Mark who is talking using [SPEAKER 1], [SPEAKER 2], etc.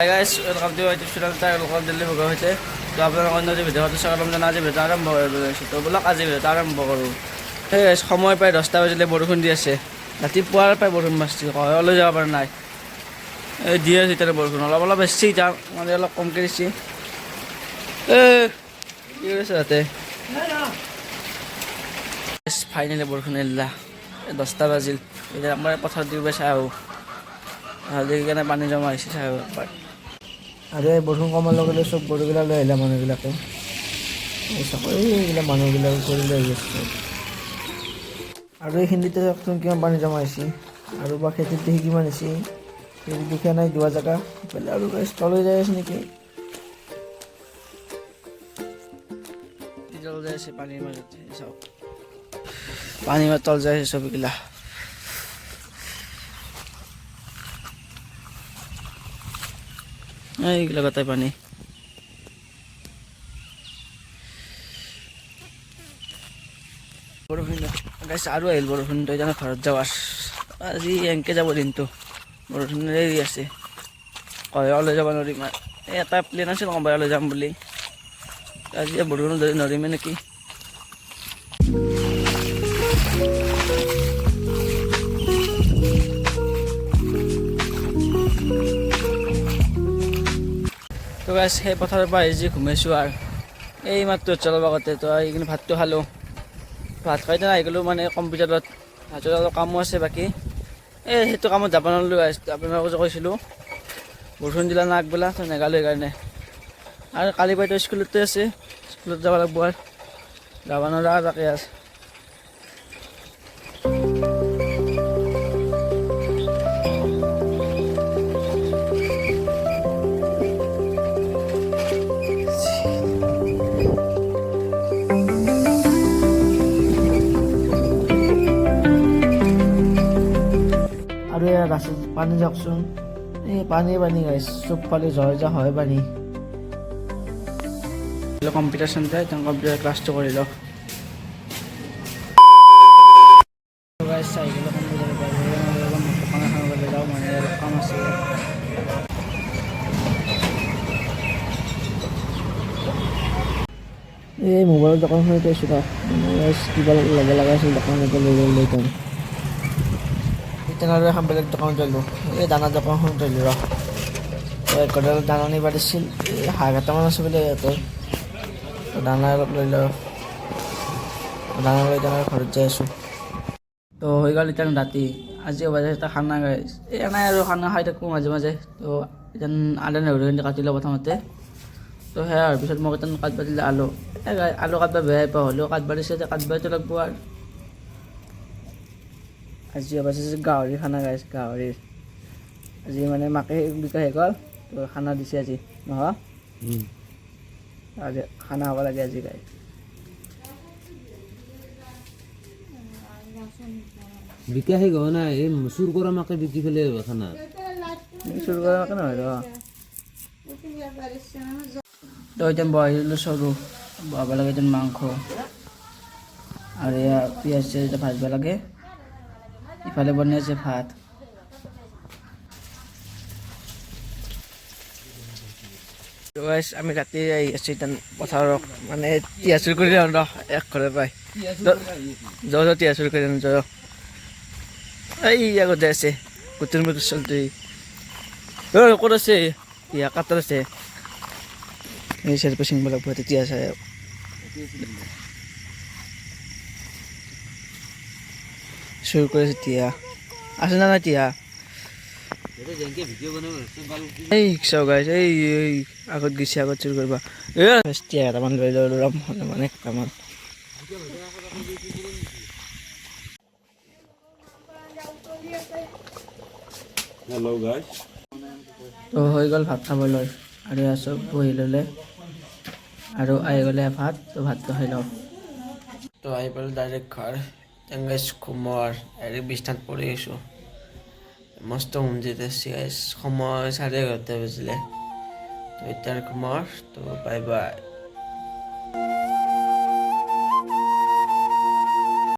[SPEAKER 1] Hi guys, welcome to YouTube channel tayo. Welcome to Live হৈছে তো আপোনালোকৰ অন্য যে ভিডিঅ' হতে স্বাগতম জনাই আজি ভিডিঅ' আৰম্ভ কৰিছো তো বলক আজি ভিডিঅ' আৰম্ভ কৰোঁ এই গাইছ সময় প্ৰায় 10টা বাজিলে বৰষুণ দি আছে ৰাতিপুৱাৰ প্ৰায় বৰষুণ মাছটি কয়লৈ যাব পৰা নাই এই দি আছে এতিয়া বৰষুণ অলপ বেছি যাম মানে অলপ কমকৈ দিছি কি কৰিছে তাতে ফাইনেলি বৰষুণ এৰিলা 10টা বাজিল এতিয়া আমাৰ পথাৰত দিব চাই আহোঁ দেখি কেনে পানী জমা হৈছে চাই আৰু এই বৰষুণ কমাৰ লগে চব গৰুবিলাক লৈ আহিলে মানুহবিলাকে এইবিলাক মানুহবিলাকে কৰি লৈ আহিছে আৰু এইখিনিতে কিমান পানী জমা হৈছে আৰু বা খেতিত দেখি কিমান হৈছে খেতি দুখীয়া নাই দুৱা জেগা ইফালে আৰু তলৈ যাই আছে নেকি তল যাই আছে পানীৰ মাজত চাওক পানীৰ মাজত তল যাই আছে চবগিলা এইগুলা কথাই পানি বৰষুণ গাইছ আৰু আহিল বৰষুণ তই জানো ঘৰত যাবাৰ আজি এনেকৈ যাব দিনটো বৰষুণ এৰি আছে কয় ওলাই যাব নোৱাৰিম এটা প্লেন আছিল কবাই ওলাই যাম বুলি আজি বৰষুণ ধৰি নোৱাৰিমে নেকি তো গাইছ সেই পথাৰৰ পৰা আহি যি ঘুমাইছোঁ আৰু এই মাত্ৰ চলাব আগতে তো এইখিনি ভাতটো খালোঁ ভাত খাই আহি গ'লোঁ মানে কম্পিউটাৰত ভাতৰ অলপ কামো আছে বাকী এই সেইটো কামত যাব নোৱাৰিলোঁ আপোনালোকক যে কৈছিলোঁ বৰষুণ দিলা না আগবেলা তো নেগালোঁ সেইকাৰণে আৰু কালি পৰাতো স্কুলতে আছে স্কুলত যাব লাগিব আৰু যাব নোৱাৰা তাকে আছে আৰু এয়া ৰাস্তাত পানী যাওকচোন এই পানী গাইছ চবফালে যা হয় পানী কম্পিউটাৰ চেণ্টাৰ কম্পিউটাৰ ক্লাছটো কৰি লওঁ চাইকেল দোকান এখন যাওঁ মানে অলপ কাম আছে এই মোবাইলৰ দোকানখনত আছোঁ কিবা ল'ব লগা আছিল দোকানতে লৈ যাম তেনেদৰে এখন বেলেগ দোকানত ল'লোঁ এই দানা দোকানখনত ল'লোঁ ঘৰত দানা নিব দিছিল এই হাঁহ কেইটামান আছে বোলে সিহঁতৰ দানা অলপ লৈ লওঁ দানা লৈ তেনেকৈ ঘৰত যাই আছোঁ তো হৈ গ'ল এতিয়া ৰাতি আজি বাজে এটা খানা খাই এই এনেই আৰু খানা খাই থাকোঁ মাজে মাজে তো এতিয়া আদা নহৰু কাটি লওঁ প্ৰথমতে তো সেয়া হোৱাৰ পিছত মোক এতিয়া কাটবা দিলে আলু কাটবা বেয়াই পাওঁ হ'লেও কাটবা দিছে এতিয়া কাটবাইতো লাগব আৰু আজি অৱশ্যে গাহৰি খানা গাইছ গাহৰিৰ আজি মানে মাকে বিকা শেষ হ'ল তো খানা দিছে আজি নহয় আজি খানা হ'ব লাগে আজি গাই
[SPEAKER 2] বিকা শেষ হোৱা নাই এই চুৰ কৰা মাকে বিকি পেলাই খানা
[SPEAKER 1] চুৰ কৰা মাকে নহয় ৰ তো এতিয়া বহাই দিলোঁ চৰু বহাব লাগে এতিয়া মাংস আৰু এয়া পিঁয়াজ চিয়াজ ভাজিব লাগে ইফালে বনাই আছে ভাত আমি ৰাতি আহি আছোঁ এতিয়া পথাৰত মানে তিয়া চুৰ কৰি এক ঘৰে পাই জ তিয়া চুৰ কৰি জ এই আগত যাই আছে গোটেই মোটৰ চলতে ক'ত আছে তিয়া কাটাৰ আছে এই চাইড পৰা চিঙিব লাগিব তেতিয়া চাই চুৰ কৰিছে তিয়া আছে না নাই তিয়া এই চাও গাইছ এই আগত গৈছে আগত চুৰ কৰিব তিয়া এটামান লৈ ল'ম মানে কামত
[SPEAKER 2] হেল্ল' গাইছ
[SPEAKER 1] তো হৈ গ'ল ভাত খাবলৈ আৰু এয়া চব বহি ল'লে আৰু আহি গ'লে ভাত তো ভাতটো খাই লওঁ তো আহি পালোঁ ডাইৰেক্ট ঘৰ টেঙাইছ ঘুমৰ ডাইৰেক্ট বিছনাত পৰি আছোঁ মস্ত মন্দিৰ আছে সময় 11:30 বাজিলে তো এতিয়াৰ ঘুমৰ তো বাই বাই